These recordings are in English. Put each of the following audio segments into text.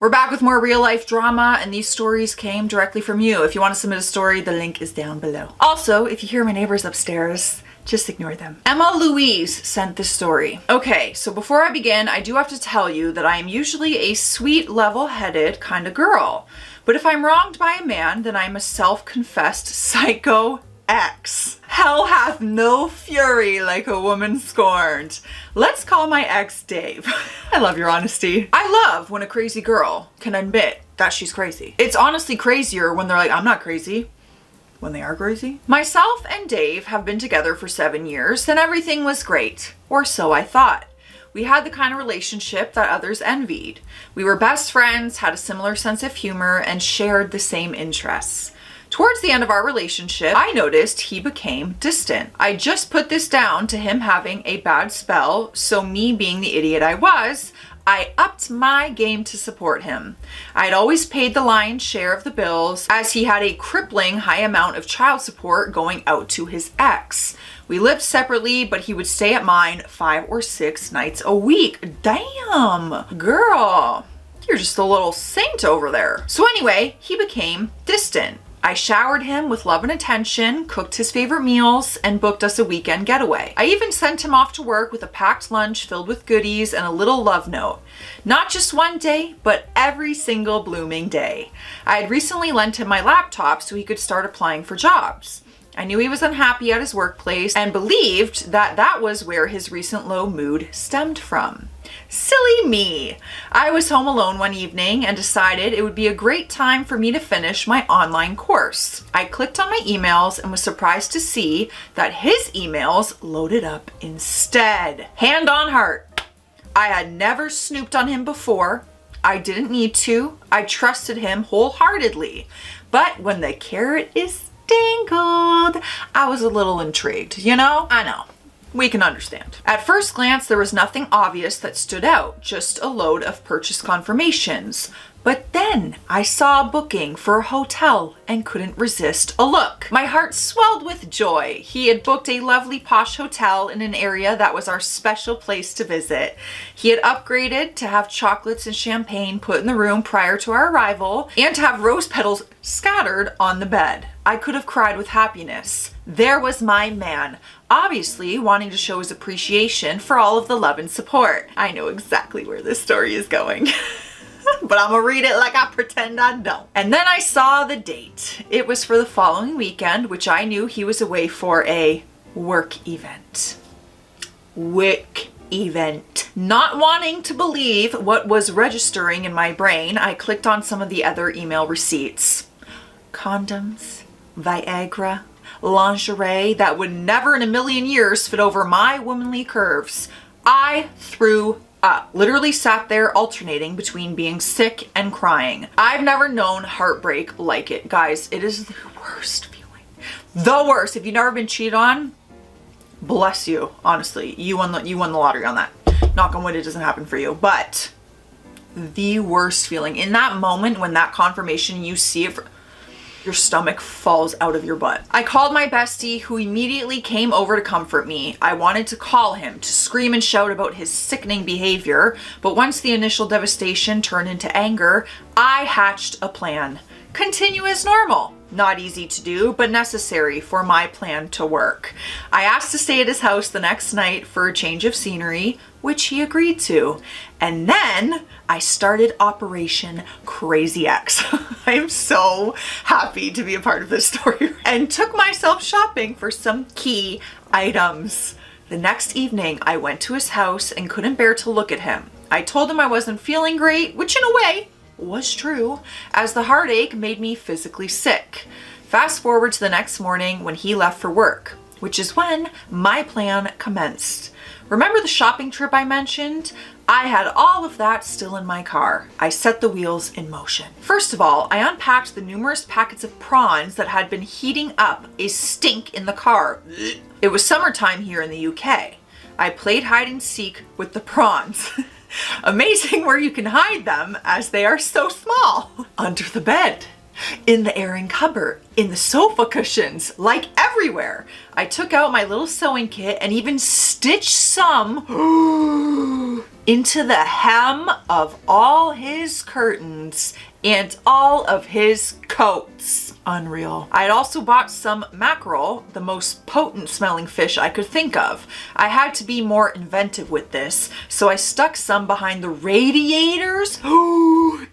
We're back with more real life drama, and these stories came directly from you. If you want to submit a story, the link is down below. Also, if you hear my neighbors upstairs, just ignore them. Emma Louise sent this story. Okay, so before I begin, I do have to tell you that I am usually a sweet, level-headed kind of girl. But if I'm wronged by a man, then I'm a self-confessed psycho ex. Hell hath no fury like a woman scorned. Let's call my ex Dave. I love your honesty. I love when a crazy girl can admit that she's crazy. It's honestly crazier when they're like, I'm not crazy, when they are crazy. Myself and Dave have been together for 7 years and everything was great, or so I thought. We had the kind of relationship that others envied. We were best friends, had a similar sense of humor, and shared the same interests. Towards the end of our relationship, I noticed he became distant. I just put this down to him having a bad spell, so me being the idiot I was, I upped my game to support him. I'd always paid the lion's share of the bills, as he had a crippling high amount of child support going out to his ex. We lived separately, but he would stay at mine 5 or 6 nights a week. Damn, girl, you're just a little saint over there. So anyway, he became distant. I showered him with love and attention, cooked his favorite meals, and booked us a weekend getaway. I even sent him off to work with a packed lunch filled with goodies and a little love note. Not just one day, but every single blooming day. I had recently lent him my laptop so he could start applying for jobs. I knew he was unhappy at his workplace and believed that that was where his recent low mood stemmed from. Silly me! I was home alone one evening and decided it would be a great time for me to finish my online course. I clicked on my emails and was surprised to see that his emails loaded up instead. Hand on heart, I had never snooped on him before. I didn't need to. I trusted him wholeheartedly. But when the carrot is dangled, I was a little intrigued, you know? I know. We can understand. At first glance, there was nothing obvious that stood out, just a load of purchase confirmations. But then I saw a booking for a hotel and couldn't resist a look. My heart swelled with joy. He had booked a lovely posh hotel in an area that was our special place to visit. He had upgraded to have chocolates and champagne put in the room prior to our arrival and to have rose petals scattered on the bed. I could have cried with happiness. There was my man, obviously wanting to show his appreciation for all of the love and support. I know exactly where this story is going. But I'm gonna read it like I pretend I don't. And then I saw the date. It was for the following weekend, which I knew he was away for a work event. Work event. Not wanting to believe what was registering in my brain, I clicked on some of the other email receipts. Condoms, Viagra, lingerie that would never in a million years fit over my womanly curves. I threw up. Literally sat there alternating between being sick and crying. I've never known heartbreak like it. Guys, it is the worst feeling. The worst. If you've never been cheated on, bless you. Honestly, you won the lottery on that. Knock on wood, it doesn't happen for you. But the worst feeling in that moment when that confirmation, you see it, your stomach falls out of your butt. I called my bestie, who immediately came over to comfort me. I wanted to call him to scream and shout about his sickening behavior, but once the initial devastation turned into anger, I hatched a plan. Continue as normal. Not easy to do, but necessary for my plan to work. I asked to stay at his house the next night for a change of scenery, which he agreed to. And then I started Operation Crazy X. I am so happy to be a part of this story. And took myself shopping for some key items. The next evening, I went to his house and couldn't bear to look at him. I told him I wasn't feeling great, which in a way was true, as the heartache made me physically sick. Fast forward to the next morning when he left for work, which is when my plan commenced. Remember the shopping trip I mentioned? I had all of that still in my car. I set the wheels in motion. First of all, I unpacked the numerous packets of prawns that had been heating up a stink in the car. It was summertime here in the UK. I played hide and seek with the prawns. Amazing where you can hide them, as they are so small. Under the bed, in the airing cupboard, in the sofa cushions, like everywhere. I took out my little sewing kit and even stitched some into the hem of all his curtains and all of his coats. Unreal. I had also bought some mackerel, the most potent smelling fish I could think of. I had to be more inventive with this, so I stuck some behind the radiators,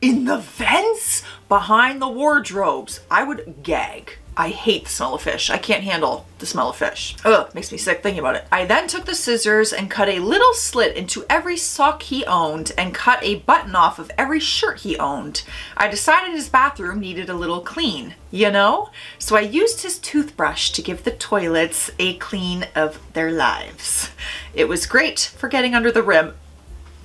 in the vents, behind the wardrobes. I would gag. I hate the smell of fish. I can't handle the smell of fish. Ugh, makes me sick thinking about it. I then took the scissors and cut a little slit into every sock he owned and cut a button off of every shirt he owned. I decided his bathroom needed a little clean, you know? So I used his toothbrush to give the toilets a clean of their lives. It was great for getting under the rim.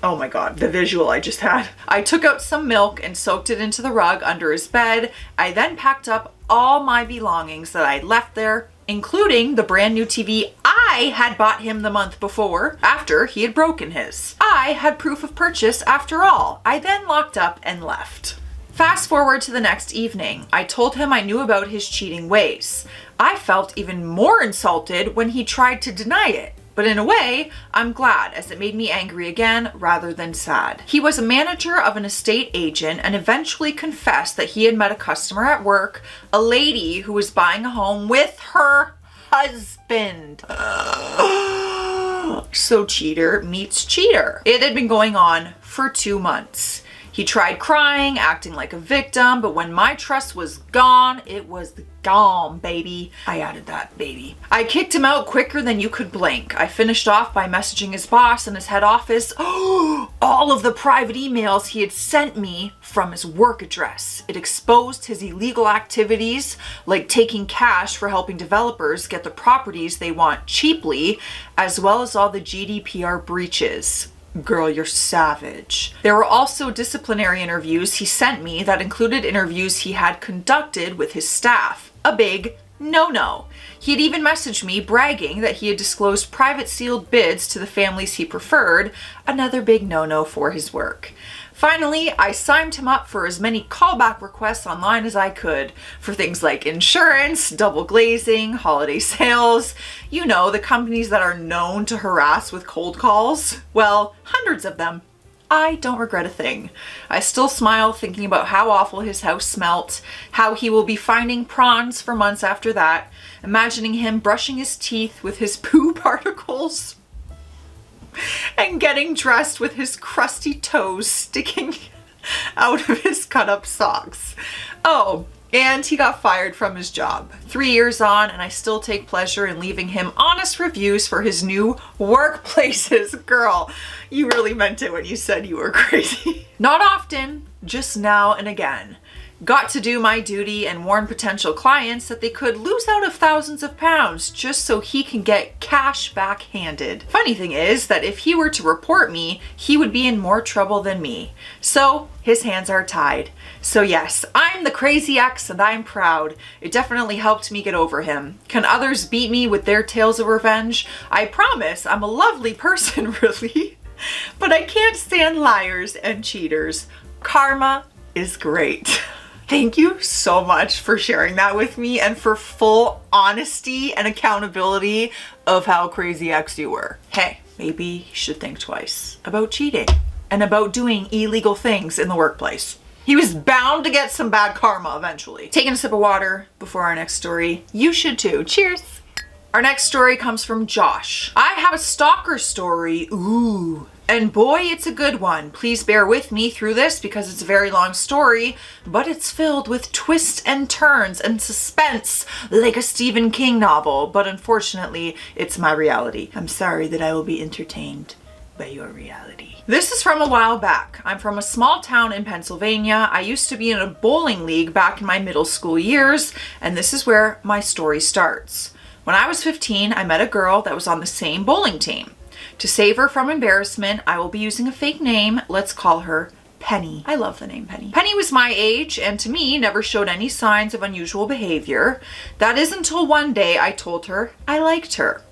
Oh my God, the visual I just had. I took out some milk and soaked it into the rug under his bed. I then packed up all my belongings that I'd left there, including the brand new TV I had bought him the month before, after he had broken his. I had proof of purchase after all. I then locked up and left. Fast forward to the next evening. I told him I knew about his cheating ways. I felt even more insulted when he tried to deny it. But in a way, I'm glad, as it made me angry again rather than sad. He was a manager of an estate agent and eventually confessed that he had met a customer at work, a lady who was buying a home with her husband. So cheater meets cheater. It had been going on for 2 months. He tried crying, acting like a victim, but when my trust was gone, it was gone, baby. I added that, baby. I kicked him out quicker than you could blink. I finished off by messaging his boss and his head office all of the private emails he had sent me from his work address. It exposed his illegal activities, like taking cash for helping developers get the properties they want cheaply, as well as all the GDPR breaches. Girl, you're savage. There were also disciplinary interviews he sent me that included interviews he had conducted with his staff. A big no-no. He had even messaged me bragging that he had disclosed private sealed bids to the families he preferred, another big no-no for his work. Finally, I signed him up for as many callback requests online as I could for things like insurance, double glazing, holiday sales, you know, the companies that are known to harass with cold calls. Well, hundreds of them. I don't regret a thing. I still smile thinking about how awful his house smelt, how he will be finding prawns for months after that, imagining him brushing his teeth with his poo particles and getting dressed with his crusty toes sticking out of his cut-up socks. Oh, and he got fired from his job. 3 years on, and I still take pleasure in leaving him honest reviews for his new workplaces. Girl, you really meant it when you said you were crazy. Not often, just now and again. Got to do my duty and warn potential clients that they could lose out of thousands of pounds just so he can get cash backhanded. Funny thing is that if he were to report me, he would be in more trouble than me. So his hands are tied. So yes, I'm the crazy ex and I'm proud. It definitely helped me get over him. Can others beat me with their tales of revenge? I promise I'm a lovely person, really. But I can't stand liars and cheaters. Karma is great. Thank you so much for sharing that with me and for full honesty and accountability of how crazy ex you were. Hey, maybe you should think twice about cheating and about doing illegal things in the workplace. He was bound to get some bad karma eventually. Taking a sip of water before our next story. You should too. Cheers. Our next story comes from Josh. I have a stalker story. Ooh. And boy, it's a good one. Please bear with me through this because it's a very long story, but it's filled with twists and turns and suspense like a Stephen King novel. But unfortunately, it's my reality. I'm sorry that I will be entertained by your reality. This is from a while back. I'm from a small town in Pennsylvania. I used to be in a bowling league back in my middle school years, and this is where my story starts. When I was 15, I met a girl that was on the same bowling team. To save her from embarrassment, I will be using a fake name. Let's call her Penny. I love the name Penny. Penny was my age and to me never showed any signs of unusual behavior. That is until one day I told her I liked her.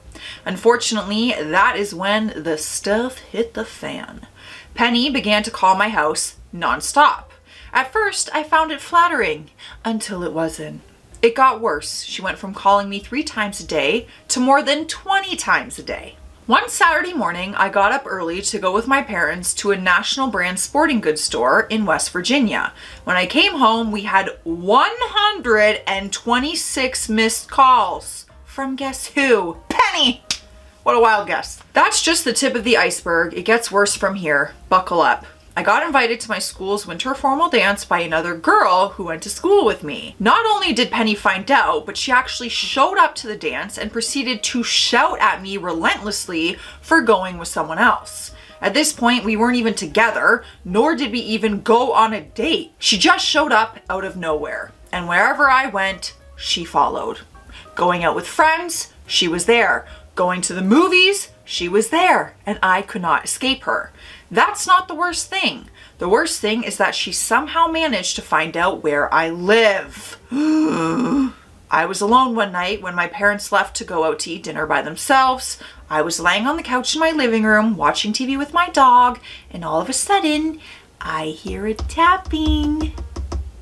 Unfortunately, that is when the stuff hit the fan. Penny began to call my house nonstop. At first, I found it flattering until it wasn't. It got worse. She went from calling me 3 times a day to more than 20 times a day. One Saturday morning, I got up early to go with my parents to a national brand sporting goods store in West Virginia. When I came home, we had 126 missed calls. From guess who? Penny! What a wild guess. That's just the tip of the iceberg. It gets worse from here. Buckle up. I got invited to my school's winter formal dance by another girl who went to school with me. Not only did Penny find out, but she actually showed up to the dance and proceeded to shout at me relentlessly for going with someone else. At this point, we weren't even together, nor did we even go on a date. She just showed up out of nowhere, and wherever I went, she followed. Going out with friends, she was there. Going to the movies, she was there, and I could not escape her. That's not the worst thing. The worst thing is that she somehow managed to find out where I live. I was alone one night when my parents left to go out to eat dinner by themselves. I was laying on the couch in my living room watching TV with my dog, and all of a sudden, I hear a tapping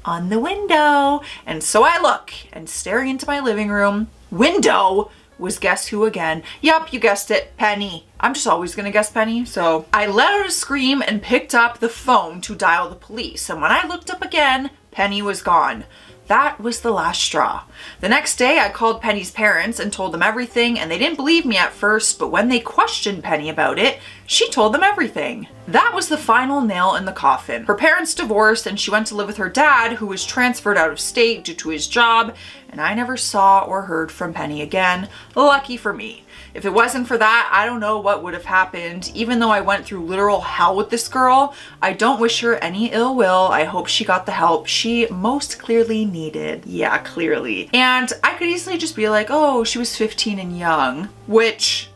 on the window. And so I look, and staring into my living room window was guess who again? Yup, you guessed it, Penny. I'm just always gonna guess Penny, so I let out a scream and picked up the phone to dial the police. And when I looked up again, Penny was gone. That was the last straw. The next day, I called Penny's parents and told them everything, and they didn't believe me at first, but when they questioned Penny about it, she told them everything. That was the final nail in the coffin. Her parents divorced, and she went to live with her dad, who was transferred out of state due to his job, and I never saw or heard from Penny again. Lucky for me. If it wasn't for that, I don't know what would have happened. Even though I went through literal hell with this girl, I don't wish her any ill will. I hope she got the help she most clearly needed. Yeah, clearly. And I could easily just be like, oh, she was 15 and young, which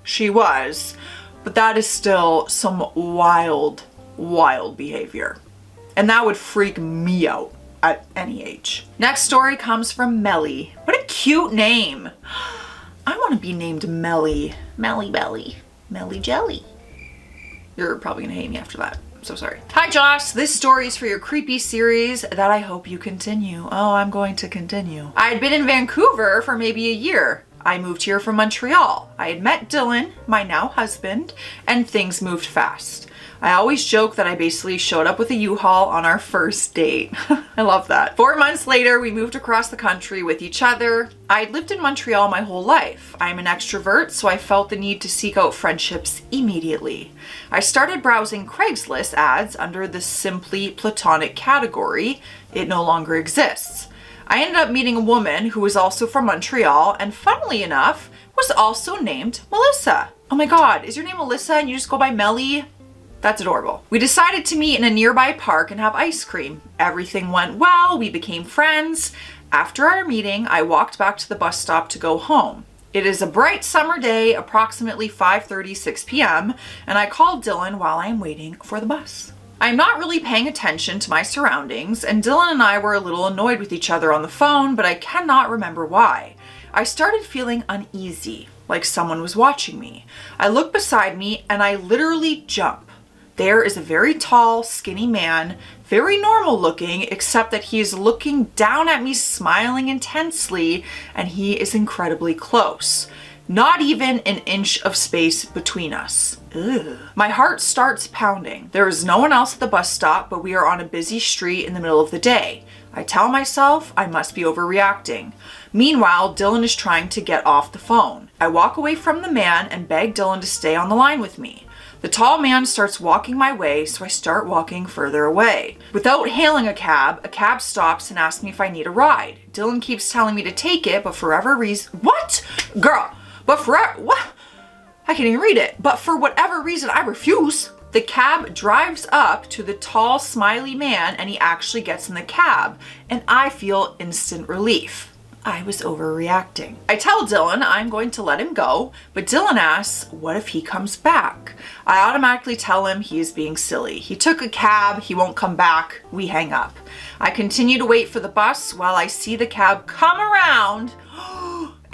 she was, but that is still some wild, wild behavior. And that would freak me out at any age. Next story comes from Melly. What a cute name. I want to be named Melly. Melly Belly. Melly Jelly. You're probably going to hate me after that. I'm so sorry. Hi Josh, this story is for your creepy series that I hope you continue. Oh, I'm going to continue. I had been in Vancouver for maybe a year. I moved here from Montreal. I had met Dylan, my now husband, and things moved fast. I always joke that I basically showed up with a U-Haul on our first date. I love that. 4 months later, we moved across the country with each other. I'd lived in Montreal my whole life. I'm an extrovert, so I felt the need to seek out friendships immediately. I started browsing Craigslist ads under the simply platonic category. It no longer exists. I ended up meeting a woman who was also from Montreal, and funnily enough, was also named Melissa. Oh my God, is your name Melissa and you just go by Melly? That's adorable. We decided to meet in a nearby park and have ice cream. Everything went well, we became friends. After our meeting, I walked back to the bus stop to go home. It is a bright summer day, approximately 5:36 p.m., and I called Dylan while I'm waiting for the bus. I'm not really paying attention to my surroundings, and Dylan and I were a little annoyed with each other on the phone, but I cannot remember why. I started feeling uneasy, like someone was watching me. I look beside me and I literally jump. There is a very tall, skinny man, very normal looking, except that he is looking down at me, smiling intensely, and he is incredibly close. Not even an inch of space between us. Ugh. My heart starts pounding. There is no one else at the bus stop, but we are on a busy street in the middle of the day. I tell myself I must be overreacting. Meanwhile, Dylan is trying to get off the phone. I walk away from the man and beg Dylan to stay on the line with me. The tall man starts walking my way, so I start walking further away. Without hailing a cab stops and asks me if I need a ride. Dylan keeps telling me to take it, but for whatever reason— What? Girl, what? I can't even read it. But for whatever reason, I refuse. The cab drives up to the tall, smiley man, and he actually gets in the cab, and I feel instant relief. I was overreacting. I tell Dylan I'm going to let him go, but Dylan asks, what if he comes back? I automatically tell him he is being silly. He took a cab, he won't come back, we hang up. I continue to wait for the bus while I see the cab come around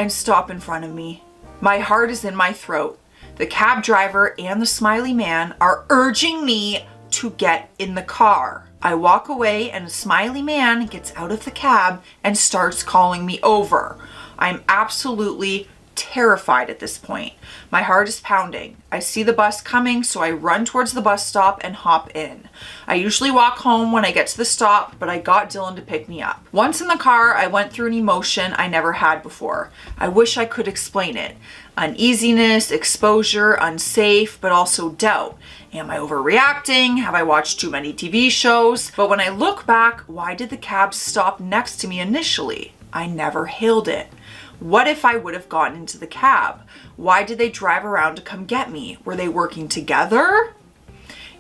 and stop in front of me. My heart is in my throat. The cab driver and the smiley man are urging me to get in the car. I walk away and the smiley man gets out of the cab and starts calling me over. I'm absolutely terrified at this point. My heart is pounding. I see the bus coming, so I run towards the bus stop and hop in. I usually walk home when I get to the stop, but I got Dylan to pick me up. Once in the car, I went through an emotion I never had before. I wish I could explain it. Uneasiness, exposure, unsafe, but also doubt. Am I overreacting? Have I watched too many TV shows? But when I look back, why did the cab stop next to me initially? I never hailed it. What if I would have gotten into the cab? Why did they drive around to come get me? Were they working together?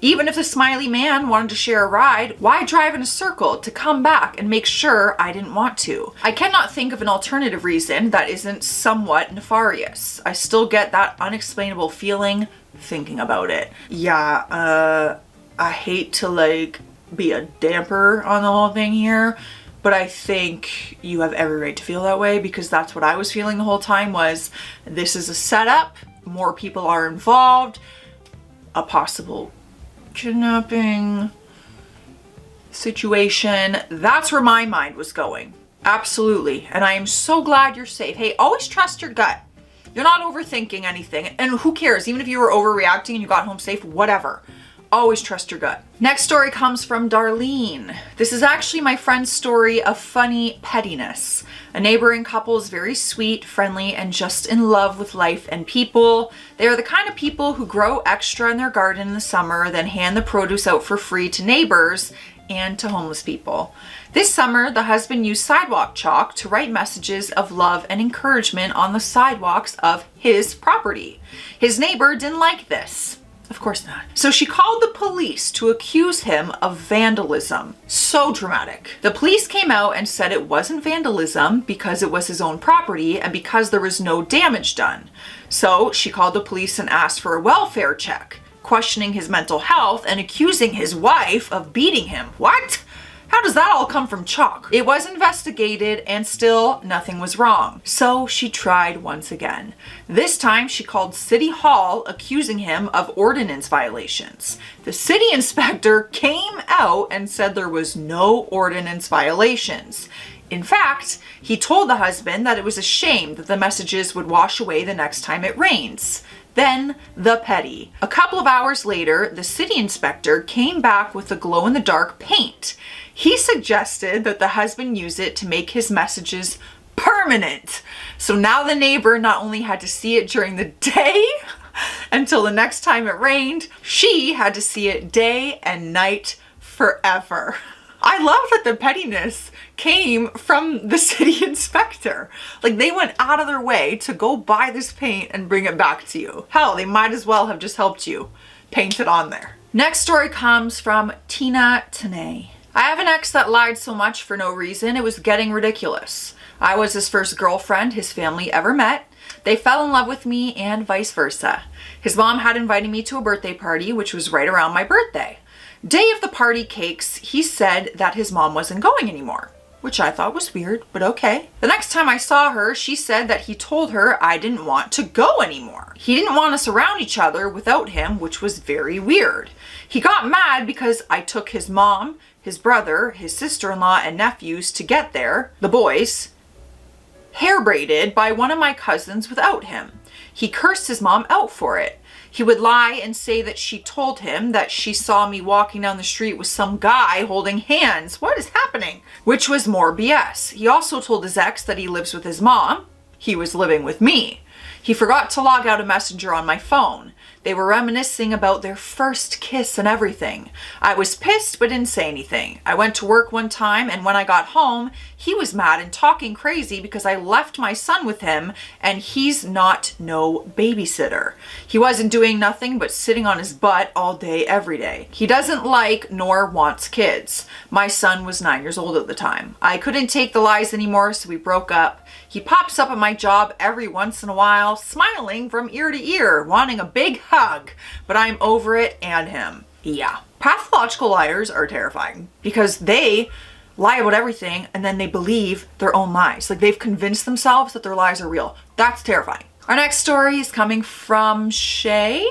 Even if the smiley man wanted to share a ride, why drive in a circle to come back and make sure I didn't want to? I cannot think of an alternative reason that isn't somewhat nefarious. I still get that unexplainable feeling thinking about it. Yeah, I hate to like be a damper on the whole thing here, but I think you have every right to feel that way, because that's what I was feeling the whole time. Was this is a setup, more people are involved, a possible kidnapping situation. That's where my mind was going. Absolutely. And I am so glad you're safe. Hey, always trust your gut. You're not overthinking anything. And who cares? Even if you were overreacting and you got home safe, whatever. Always trust your gut. Next story comes from Darlene. This is actually my friend's story of funny pettiness. A neighboring couple is very sweet, friendly, and just in love with life and people. They are the kind of people who grow extra in their garden in the summer, then hand the produce out for free to neighbors and to homeless people. This summer, the husband used sidewalk chalk to write messages of love and encouragement on the sidewalks of his property. His neighbor didn't like this. Of course not. So she called the police to accuse him of vandalism. So dramatic. The police came out and said it wasn't vandalism because it was his own property and because there was no damage done. So she called the police and asked for a welfare check, questioning his mental health and accusing his wife of beating him. What? How does that all come from chalk? It was investigated and still nothing was wrong. So she tried once again. This time she called City Hall accusing him of ordinance violations. The city inspector came out and said there was no ordinance violations. In fact, he told the husband that it was a shame that the messages would wash away the next time it rains. Then the petty. A couple of hours later, the city inspector came back with a glow-in-the-dark paint. He suggested that the husband use it to make his messages permanent. So now the neighbor not only had to see it during the day until the next time it rained, she had to see it day and night forever. I love that the pettiness came from the city inspector. Like, they went out of their way to go buy this paint and bring it back to you. Hell, they might as well have just helped you paint it on there. Next story comes from Tina Tanay. I have an ex that lied so much for no reason, it was getting ridiculous. I was his first girlfriend his family ever met. They fell in love with me and vice versa. His mom had invited me to a birthday party, which was right around my birthday. Day of the party cakes, he said that his mom wasn't going anymore, which I thought was weird, but okay. The next time I saw her, she said that he told her I didn't want to go anymore. He didn't want us around each other without him, which was very weird. He got mad because I took his mom, his brother, his sister-in-law, and nephews to get there, the boys, hair braided by one of my cousins without him. He cursed his mom out for it. He would lie and say that she told him that she saw me walking down the street with some guy holding hands. What is happening? Which was more BS. He also told his ex that he lives with his mom. He was living with me. He forgot to log out a messenger on my phone. They were reminiscing about their first kiss and everything. I was pissed but didn't say anything. I went to work one time and when I got home, he was mad and talking crazy because I left my son with him and he's not no babysitter. He wasn't doing nothing but sitting on his butt all day, every day. He doesn't like nor wants kids. My son was 9 years old at the time. I couldn't take the lies anymore, so we broke up. He pops up at my job every once in a while, smiling from ear to ear, wanting a big hug, but I'm over it and him. Yeah. Pathological liars are terrifying because they lie about everything and then they believe their own lies. Like, they've convinced themselves that their lies are real. That's terrifying. Our next story is coming from Shay.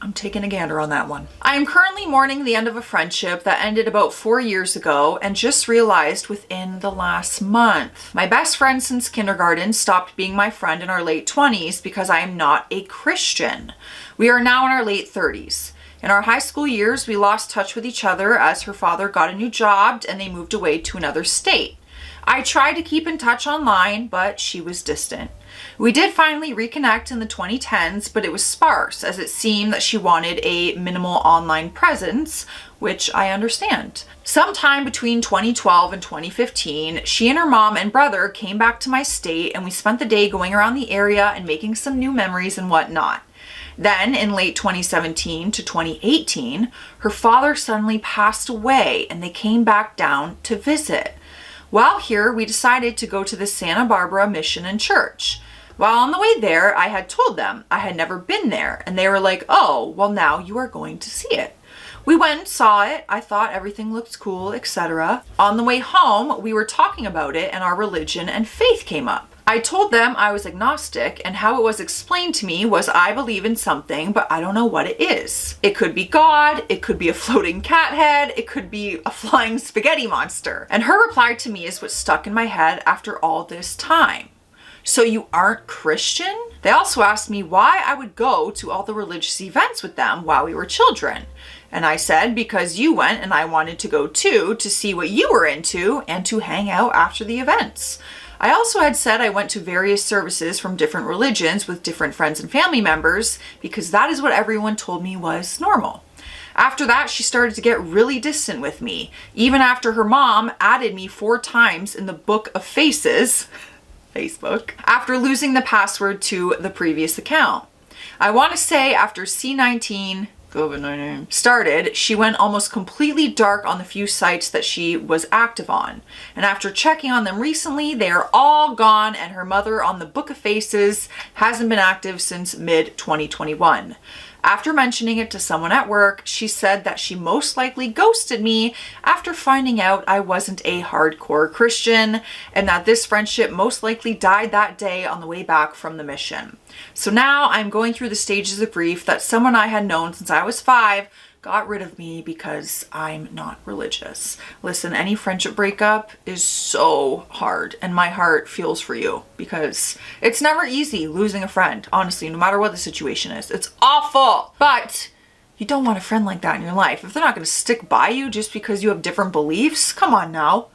I'm taking a gander on that one. I am currently mourning the end of a friendship that ended about 4 years ago and just realized within the last month. My best friend since kindergarten stopped being my friend in our late 20s because I am not a Christian. We are now in our late 30s. In our high school years, we lost touch with each other as her father got a new job and they moved away to another state. I tried to keep in touch online, but she was distant. We did finally reconnect in the 2010s, but it was sparse as it seemed that she wanted a minimal online presence, which I understand. Sometime between 2012 and 2015, she and her mom and brother came back to my state and we spent the day going around the area and making some new memories and whatnot. Then in late 2017 to 2018, her father suddenly passed away and they came back down to visit. While here, we decided to go to the Santa Barbara Mission and Church. While on the way there, I had told them I had never been there, and they were like, oh, well now you are going to see it. We went and saw it. I thought everything looked cool, etc. On the way home, we were talking about it and our religion and faith came up. I told them I was agnostic and how it was explained to me was I believe in something, but I don't know what it is. It could be God, it could be a floating cat head, it could be a flying spaghetti monster. And her reply to me is what stuck in my head after all this time. So you aren't Christian? They also asked me why I would go to all the religious events with them while we were children. And I said, because you went and I wanted to go too, to see what you were into and to hang out after the events. I also had said I went to various services from different religions with different friends and family members because that is what everyone told me was normal. After that, she started to get really distant with me, even after her mom added me 4 times in the Book of Faces, Facebook, after losing the password to the previous account. I want to say after C19, COVID-19 started, she went almost completely dark on the few sites that she was active on. And after checking on them recently, they are all gone and her mother on the Book of Faces hasn't been active since mid-2021. After mentioning it to someone at work, she said that she most likely ghosted me after finding out I wasn't a hardcore Christian and that this friendship most likely died that day on the way back from the mission. So now I'm going through the stages of grief that someone I had known since I was 5 got rid of me because I'm not religious. Listen, any friendship breakup is so hard and my heart feels for you because it's never easy losing a friend, honestly, no matter what the situation is. It's awful, but you don't want a friend like that in your life. If they're not going to stick by you just because you have different beliefs, come on now.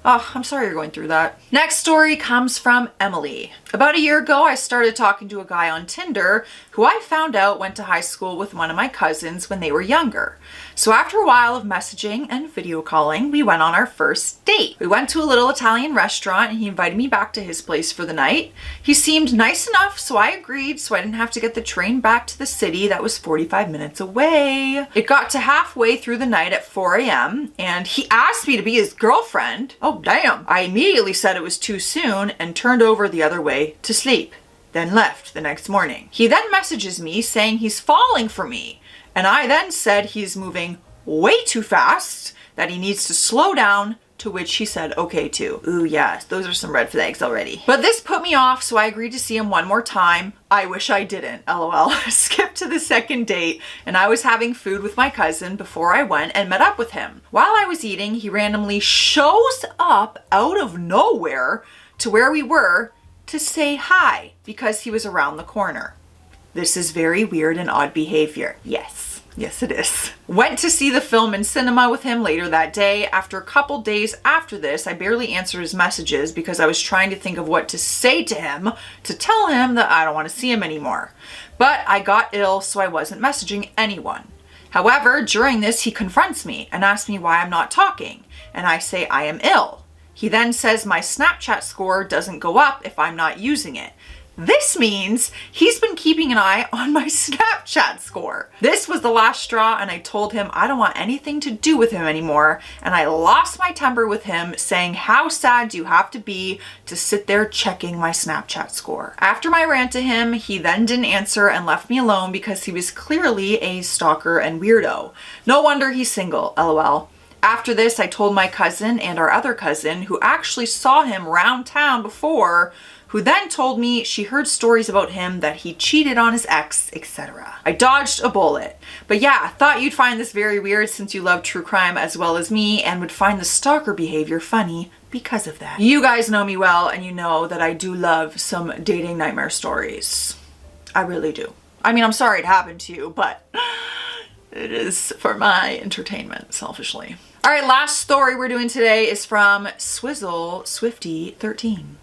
Oh, I'm sorry you're going through that. Next story comes from Emily. About a year ago, I started talking to a guy on Tinder who I found out went to high school with one of my cousins when they were younger. So after a while of messaging and video calling, we went on our first date. We went to a little Italian restaurant and he invited me back to his place for the night. He seemed nice enough, so I agreed so I didn't have to get the train back to the city that was 45 minutes away. It got to halfway through the night at 4 a.m. and he asked me to be his girlfriend. Oh, damn. I immediately said it was too soon and turned over the other way to sleep, then left the next morning. He then messages me saying he's falling for me. And I then said he's moving way too fast, that he needs to slow down, to which he said okay too. Ooh, yes, those are some red flags already. But this put me off, so I agreed to see him one more time. I wish I didn't, lol. Skipped to the second date, and I was having food with my cousin before I went and met up with him. While I was eating, he randomly shows up out of nowhere to where we were to say hi because he was around the corner. This is very weird and odd behavior. Yes, it is. Went to see the film in cinema with him later that day. After a couple days after this, I barely answered his messages because I was trying to think of what to say to him to tell him that I don't want to see him anymore. But I got ill, so I wasn't messaging anyone. However, during this, he confronts me and asks me why I'm not talking, and I say I am ill. He then says my Snapchat score doesn't go up if I'm not using it. This means he's been keeping an eye on my Snapchat score. This was the last straw, and I told him I don't want anything to do with him anymore, and I lost my temper with him, saying how sad do you have to be to sit there checking my Snapchat score. After my rant to him, he then didn't answer and left me alone because he was clearly a stalker and weirdo. No wonder he's single, lol. After this, I told my cousin and our other cousin, who actually saw him round town before, who then told me she heard stories about him that he cheated on his ex, etc. I dodged a bullet. But yeah, thought you'd find this very weird since you love true crime as well as me and would find the stalker behavior funny because of that. You guys know me well and you know that I do love some dating nightmare stories. I really do. I mean, I'm sorry it happened to you, but it is for my entertainment, selfishly. All right, last story we're doing today is from Swizzle Swifty 13.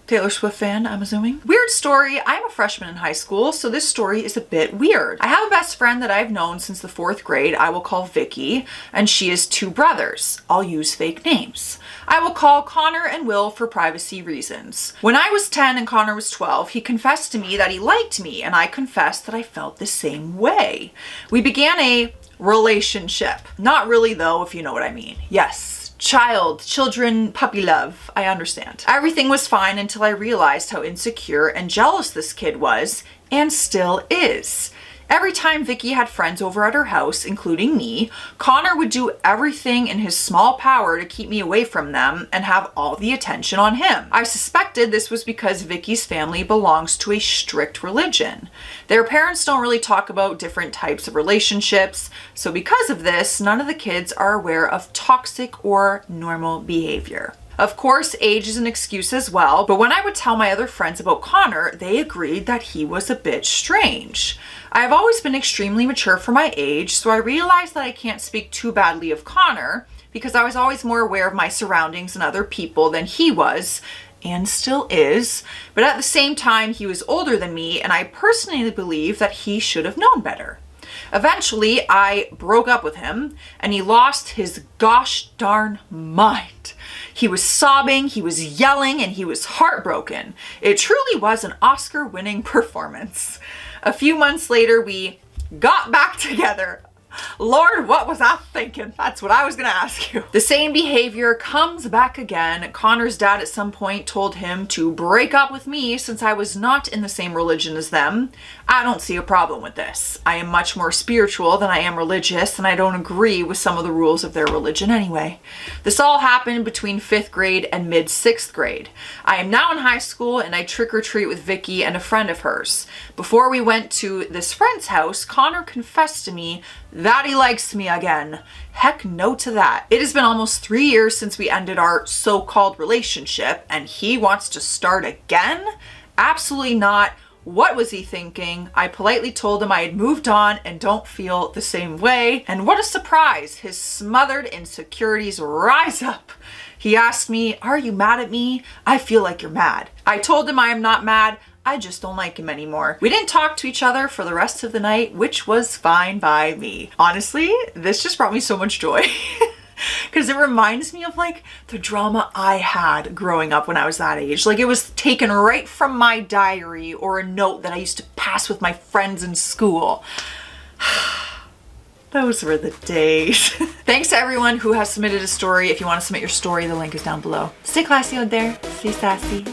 Taylor Swift fan, I'm assuming. Weird story. I'm a freshman in high school, so this story is a bit weird. I have a best friend that I've known since the 4th grade. I will call Vicky, and she has 2 brothers. I'll use fake names. I will call Connor and Will for privacy reasons. When I was 10 and Connor was 12, he confessed to me that he liked me, and I confessed that I felt the same way. We began a relationship. Not really though, if you know what I mean. Yes. Children, puppy love. I understand. Everything was fine until I realized how insecure and jealous this kid was and still is. Every time Vicky had friends over at her house, including me, Connor would do everything in his small power to keep me away from them and have all the attention on him. I suspected this was because Vicky's family belongs to a strict religion. Their parents don't really talk about different types of relationships, so because of this, none of the kids are aware of toxic or normal behavior. Of course, age is an excuse as well, but when I would tell my other friends about Connor, they agreed that he was a bit strange. I have always been extremely mature for my age, so I realized that I can't speak too badly of Connor because I was always more aware of my surroundings and other people than he was, and still is. But at the same time, he was older than me, and I personally believe that he should have known better. Eventually, I broke up with him, and he lost his gosh darn mind. He was sobbing, he was yelling, and he was heartbroken. It truly was an Oscar-winning performance. A few months later, we got back together. Lord, what was I thinking? That's what I was gonna ask you. The same behavior comes back again. Connor's dad at some point told him to break up with me since I was not in the same religion as them. I don't see a problem with this. I am much more spiritual than I am religious, and I don't agree with some of the rules of their religion anyway. This all happened between 5th grade and mid 6th grade. I am now in high school and I trick or treat with Vicky and a friend of hers. Before we went to this friend's house, Connor confessed to me that he likes me again. Heck no to that. It has been almost 3 years since we ended our so-called relationship and he wants to start again? Absolutely not. What was he thinking? I politely told him I had moved on and don't feel the same way. And what a surprise, his smothered insecurities rise up. He asked me, "Are you mad at me? I feel like you're mad." I told him I am not mad. I just don't like him anymore. We didn't talk to each other for the rest of the night, which was fine by me. Honestly, this just brought me so much joy. Because it reminds me of like the drama I had growing up when I was that age. Like it was taken right from my diary or a note that I used to pass with my friends in school. Those were the days. Thanks to everyone who has submitted a story. If you want to submit your story, the link is down below. Stay classy out there, stay sassy.